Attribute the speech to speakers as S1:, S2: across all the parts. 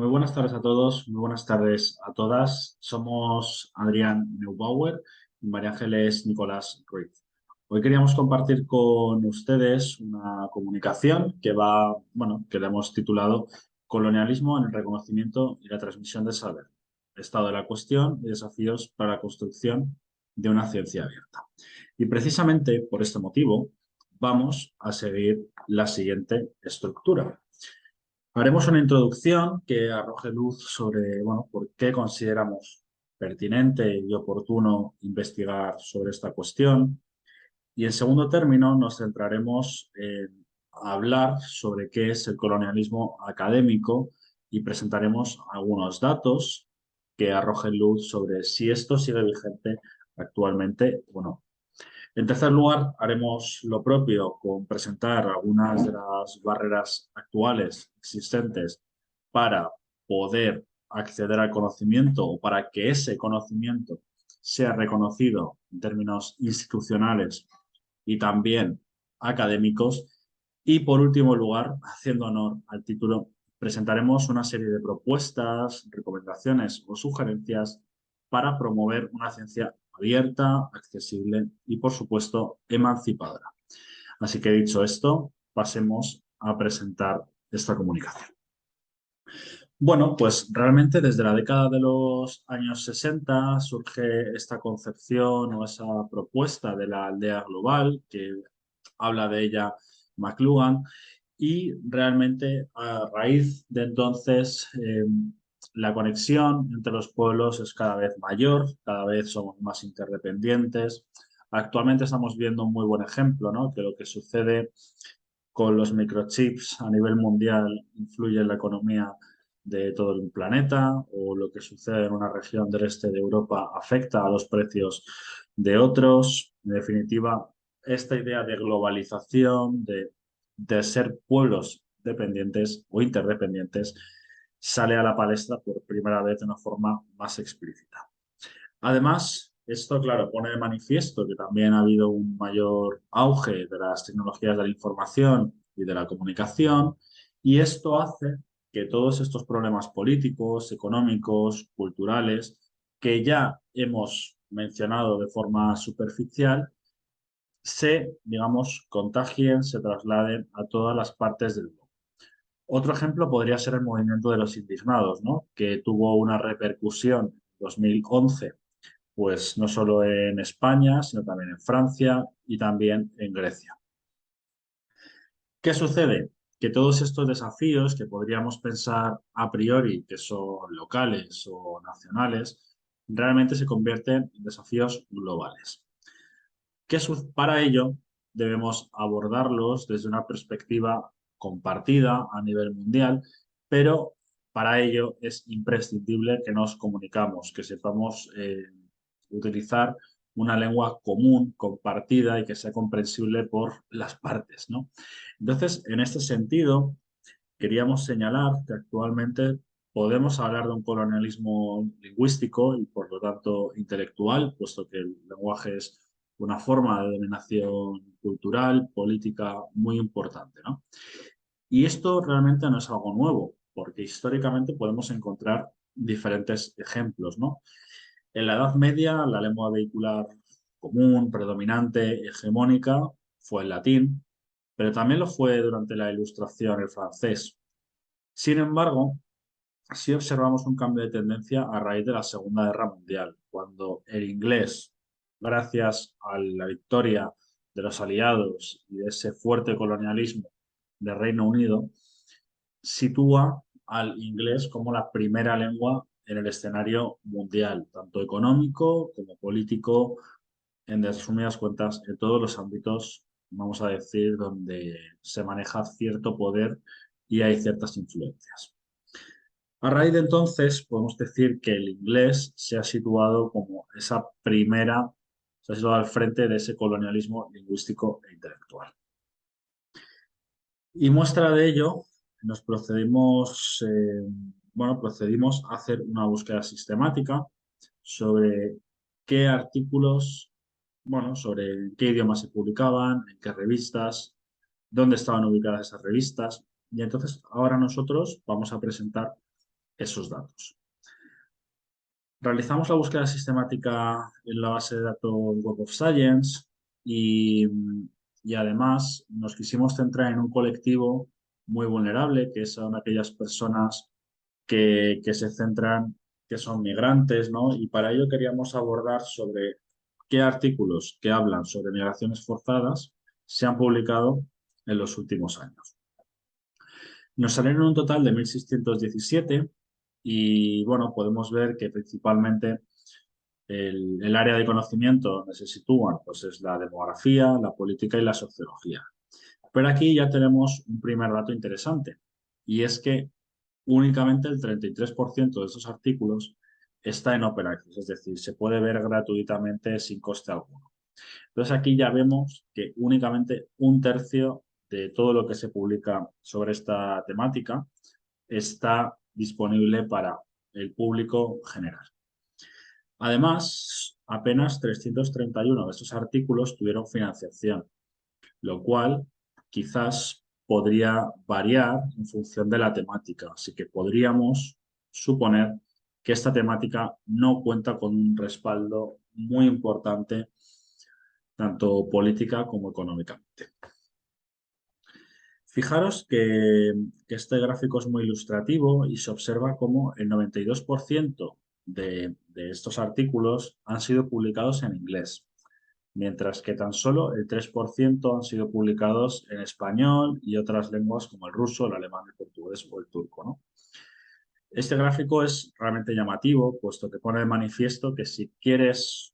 S1: Muy buenas tardes a todos, muy buenas tardes a todas. Somos Adrián Neubauer y María Ángeles Nicolás Ruiz. Hoy queríamos compartir con ustedes una comunicación que le hemos titulado Colonialismo en el reconocimiento y la transmisión del saber, estado de la cuestión y desafíos para la construcción de una ciencia abierta. Y precisamente por este motivo vamos a seguir la siguiente estructura. Haremos una introducción que arroje luz sobre, por qué consideramos pertinente y oportuno investigar sobre esta cuestión. Y en segundo término nos centraremos en hablar sobre qué es el colonialismo académico y presentaremos algunos datos que arrojen luz sobre si esto sigue vigente actualmente o no. En tercer lugar, haremos lo propio con presentar algunas de las barreras actuales existentes para poder acceder al conocimiento o para que ese conocimiento sea reconocido en términos institucionales y también académicos. Y por último lugar, haciendo honor al título, presentaremos una serie de propuestas, recomendaciones o sugerencias para promover una ciencia abierta, accesible y, por supuesto, emancipadora. Así que dicho esto, pasemos a presentar esta comunicación. Bueno, pues realmente desde la década de los años 60 surge esta concepción o esa propuesta de la aldea global, que habla de ella McLuhan, y realmente a raíz de entonces la conexión entre los pueblos es cada vez mayor, cada vez somos más interdependientes. Actualmente estamos viendo un muy buen ejemplo, ¿no? Que lo que sucede con los microchips a nivel mundial influye en la economía de todo el planeta, o lo que sucede en una región del este de Europa afecta a los precios de otros. En definitiva, esta idea de globalización, de ser pueblos dependientes o interdependientes, sale a la palestra por primera vez de una forma más explícita. Además, esto, claro, pone de manifiesto que también ha habido un mayor auge de las tecnologías de la información y de la comunicación, y esto hace que todos estos problemas políticos, económicos, culturales, que ya hemos mencionado de forma superficial, digamos, contagien, se trasladen a todas las partes del mundo. Otro ejemplo podría ser el movimiento de los indignados, ¿no? Que tuvo una repercusión en 2011 pues no solo en España, sino también en Francia y también en Grecia. ¿Qué sucede? Que todos estos desafíos que podríamos pensar a priori que son locales o nacionales, realmente se convierten en desafíos globales. Para ello debemos abordarlos desde una perspectiva compartida a nivel mundial, pero para ello es imprescindible que nos comunicamos, que sepamos utilizar una lengua común, compartida y que sea comprensible por las partes, ¿no? Entonces, en este sentido, queríamos señalar que actualmente podemos hablar de un colonialismo lingüístico y, por lo tanto, intelectual, puesto que el lenguaje es una forma de dominación cultural, política muy importante, ¿no? Y esto realmente no es algo nuevo, porque históricamente podemos encontrar diferentes ejemplos, ¿no? En la Edad Media, la lengua vehicular común, predominante, hegemónica, fue el latín, pero también lo fue durante la Ilustración el francés. Sin embargo, sí observamos un cambio de tendencia a raíz de la Segunda Guerra Mundial, cuando el inglés, gracias a la victoria de los aliados y de ese fuerte colonialismo del Reino Unido, sitúa al inglés como la primera lengua en el escenario mundial, tanto económico como político, en resumidas cuentas, en todos los ámbitos, vamos a decir, donde se maneja cierto poder y hay ciertas influencias. A raíz de entonces, podemos decir que el inglés se ha situado como esa primera, se ha situado al frente de ese colonialismo lingüístico e intelectual. Y muestra de ello, procedimos a hacer una búsqueda sistemática sobre qué artículos, sobre qué idiomas se publicaban, en qué revistas, dónde estaban ubicadas esas revistas. Y entonces ahora nosotros vamos a presentar esos datos. Realizamos la búsqueda sistemática en la base de datos Web of Science y, y además nos quisimos centrar en un colectivo muy vulnerable, que son aquellas personas que se centran, que son migrantes, ¿no? Y para ello queríamos abordar sobre qué artículos que hablan sobre migraciones forzadas se han publicado en los últimos años. Nos salieron un total de 1.617 y bueno, podemos ver que principalmente el área de conocimiento donde se sitúan pues es la demografía, la política y la sociología. Pero aquí ya tenemos un primer dato interesante y es que únicamente el 33% de esos artículos está en Open Access, es decir, se puede ver gratuitamente sin coste alguno. Entonces aquí ya vemos que únicamente un tercio de todo lo que se publica sobre esta temática está disponible para el público general. Además, apenas 331 de estos artículos tuvieron financiación, lo cual quizás podría variar en función de la temática. Así que podríamos suponer que esta temática no cuenta con un respaldo muy importante, tanto política como económicamente. Fijaros que este gráfico es muy ilustrativo y se observa cómo el 92% de estos artículos han sido publicados en inglés, mientras que tan solo el 3% han sido publicados en español y otras lenguas como el ruso, el alemán, el portugués o el turco, ¿no? Este gráfico es realmente llamativo, puesto que pone de manifiesto que si quieres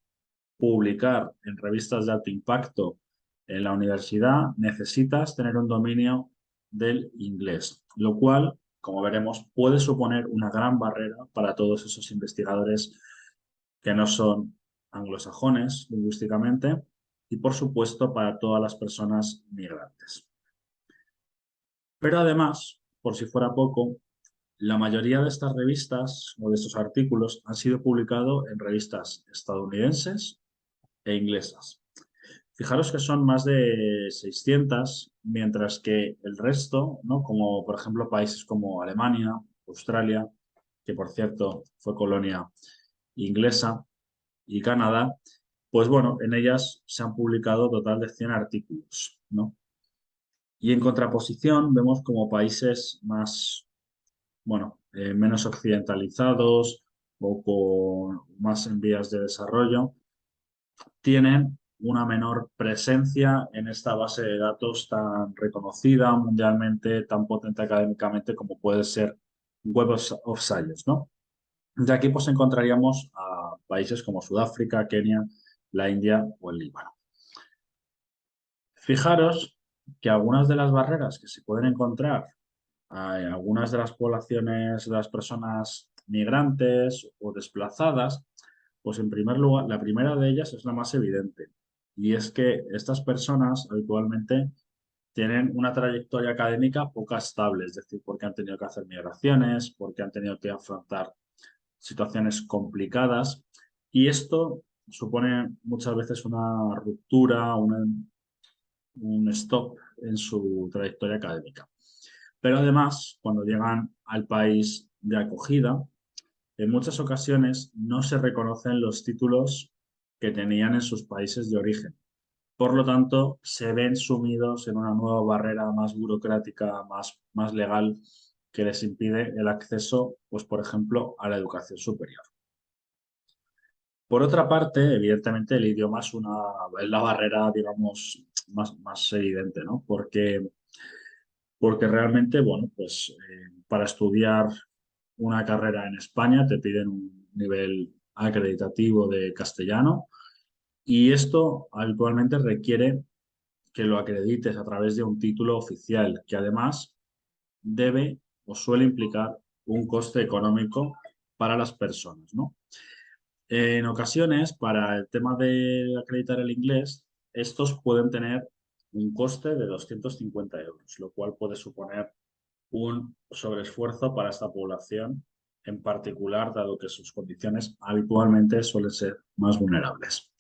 S1: publicar en revistas de alto impacto en la universidad, necesitas tener un dominio del inglés, lo cual, como veremos, puede suponer una gran barrera para todos esos investigadores que no son anglosajones lingüísticamente y, por supuesto, para todas las personas migrantes. Pero además, por si fuera poco, la mayoría de estas revistas o de estos artículos han sido publicados en revistas estadounidenses e inglesas. Fijaros que son más de 600, mientras que el resto, ¿no? Como por ejemplo países como Alemania, Australia, que por cierto fue colonia inglesa, y Canadá, pues bueno, en ellas se han publicado total de 100 artículos, ¿no? Y en contraposición vemos como países más, bueno, menos occidentalizados o con más en vías de desarrollo, tienen una menor presencia en esta base de datos tan reconocida mundialmente, tan potente académicamente como puede ser Web of Science, ¿no? De aquí pues encontraríamos a países como Sudáfrica, Kenia, la India o el Líbano. Fijaros que algunas de las barreras que se pueden encontrar en algunas de las poblaciones de las personas migrantes o desplazadas, pues en primer lugar, la primera de ellas es la más evidente, y es que estas personas habitualmente tienen una trayectoria académica poco estable, es decir, porque han tenido que hacer migraciones, porque han tenido que afrontar situaciones complicadas, y esto supone muchas veces una ruptura, un stop en su trayectoria académica. Pero además, cuando llegan al país de acogida, en muchas ocasiones no se reconocen los títulos que tenían en sus países de origen. Por lo tanto, se ven sumidos en una nueva barrera más burocrática, más legal, que les impide el acceso, pues, por ejemplo, a la educación superior. Por otra parte, evidentemente, el idioma es la barrera, digamos, más evidente, ¿no? Porque realmente, bueno, pues para estudiar una carrera en España te piden un nivel acreditativo de castellano y esto habitualmente requiere que lo acredites a través de un título oficial que además debe o suele implicar un coste económico para las personas, ¿no? En ocasiones, para el tema de acreditar el inglés, estos pueden tener un coste de 250 euros, lo cual puede suponer un sobreesfuerzo para esta población en particular, dado que sus condiciones habitualmente suelen ser más vulnerables.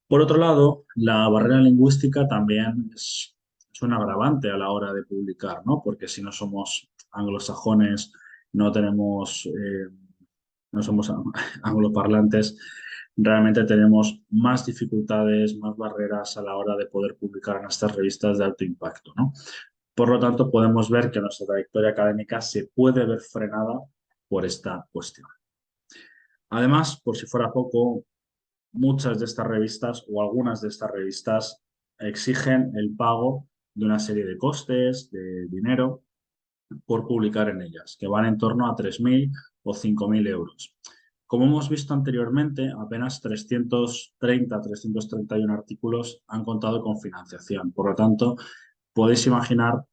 S1: Por otro lado, la barrera lingüística también es un agravante a la hora de publicar, ¿no? Porque si no somos anglosajones no tenemos, no somos angloparlantes, realmente tenemos más dificultades, más barreras a la hora de poder publicar en estas revistas de alto impacto, ¿no? Por lo tanto, podemos ver que nuestra trayectoria académica se puede ver frenada por esta cuestión. Además, por si fuera poco, muchas de estas revistas o algunas de estas revistas exigen el pago de una serie de costes, de dinero, por publicar en ellas, que van en torno a 3.000 o 5.000 euros. Como hemos visto anteriormente, apenas 331 artículos han contado con financiación. Por lo tanto, podéis imaginar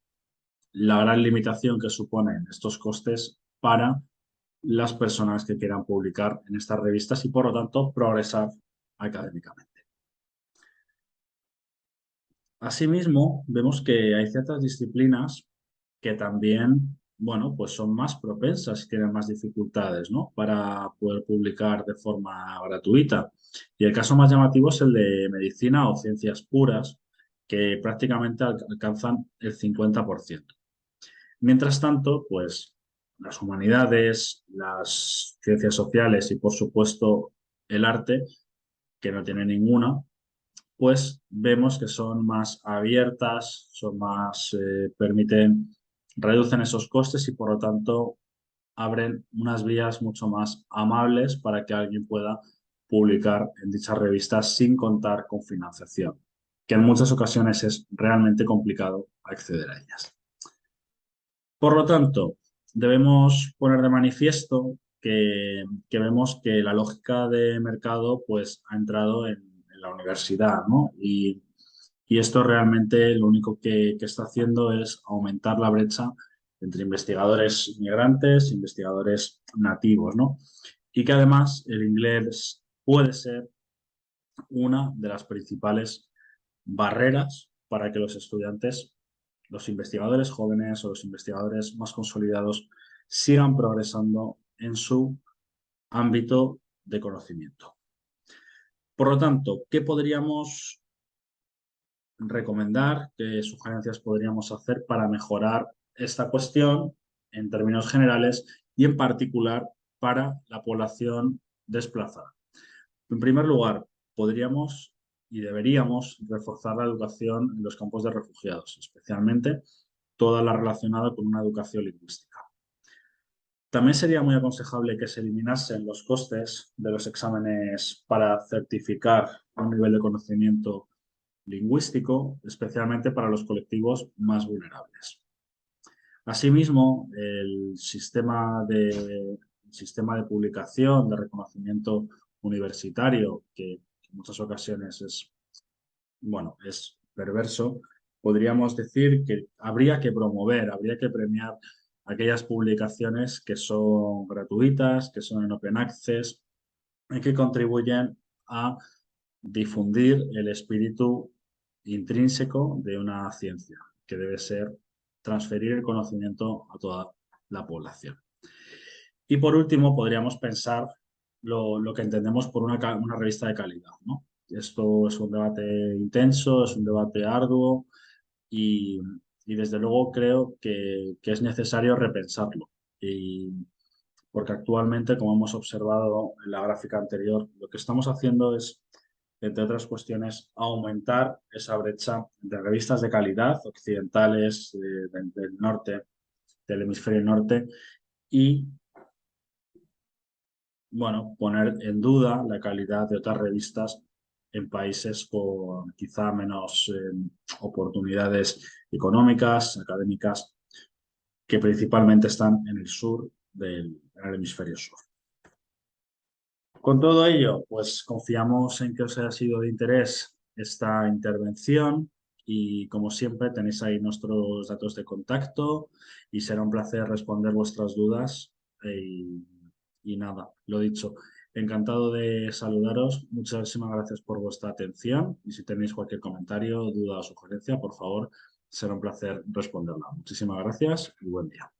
S1: la gran limitación que suponen estos costes para las personas que quieran publicar en estas revistas y, por lo tanto, progresar académicamente. Asimismo, vemos que hay ciertas disciplinas que también, bueno, pues son más propensas y tienen más dificultades, ¿no? Para poder publicar de forma gratuita. Y el caso más llamativo es el de medicina o ciencias puras, que prácticamente alcanzan el 50%. Mientras tanto, pues las humanidades, las ciencias sociales y, por supuesto, el arte, que no tiene ninguna, pues vemos que son más abiertas, son más, reducen esos costes y por lo tanto abren unas vías mucho más amables para que alguien pueda publicar en dichas revistas sin contar con financiación, que en muchas ocasiones es realmente complicado acceder a ellas. Por lo tanto, debemos poner de manifiesto que vemos que la lógica de mercado pues, ha entrado en la universidad, ¿no? Y esto realmente lo único que está haciendo es aumentar la brecha entre investigadores migrantes e investigadores nativos, ¿no? Y que además el inglés puede ser una de las principales barreras para que los estudiantes, los investigadores jóvenes o los investigadores más consolidados sigan progresando en su ámbito de conocimiento. Por lo tanto, ¿qué podríamos recomendar? ¿Qué sugerencias podríamos hacer para mejorar esta cuestión en términos generales y en particular para la población desplazada? En primer lugar, podríamos y deberíamos reforzar la educación en los campos de refugiados, especialmente toda la relacionada con una educación lingüística. También sería muy aconsejable que se eliminasen los costes de los exámenes para certificar un nivel de conocimiento lingüístico, especialmente para los colectivos más vulnerables. Asimismo, el sistema de publicación, de reconocimiento universitario, que en muchas ocasiones es perverso, podríamos decir que habría que promover, habría que premiar aquellas publicaciones que son gratuitas, que son en open access y que contribuyen a difundir el espíritu intrínseco de una ciencia, que debe ser transferir el conocimiento a toda la población. Y por último, podríamos pensar lo que entendemos por una revista de calidad, ¿no? Esto es un debate intenso, es un debate arduo y, y desde luego creo que es necesario repensarlo. Porque actualmente, como hemos observado en la gráfica anterior, lo que estamos haciendo es, entre otras cuestiones, aumentar esa brecha entre revistas de calidad occidentales del norte, del hemisferio norte, y bueno, poner en duda la calidad de otras revistas en países con quizá menos oportunidades económicas, académicas, que principalmente están en el sur en el hemisferio sur. Con todo ello, pues confiamos en que os haya sido de interés esta intervención y como siempre tenéis ahí nuestros datos de contacto y será un placer responder vuestras dudas y nada, lo dicho, encantado de saludaros, muchísimas gracias por vuestra atención y si tenéis cualquier comentario, duda o sugerencia, por favor, será un placer responderla. Muchísimas gracias y buen día.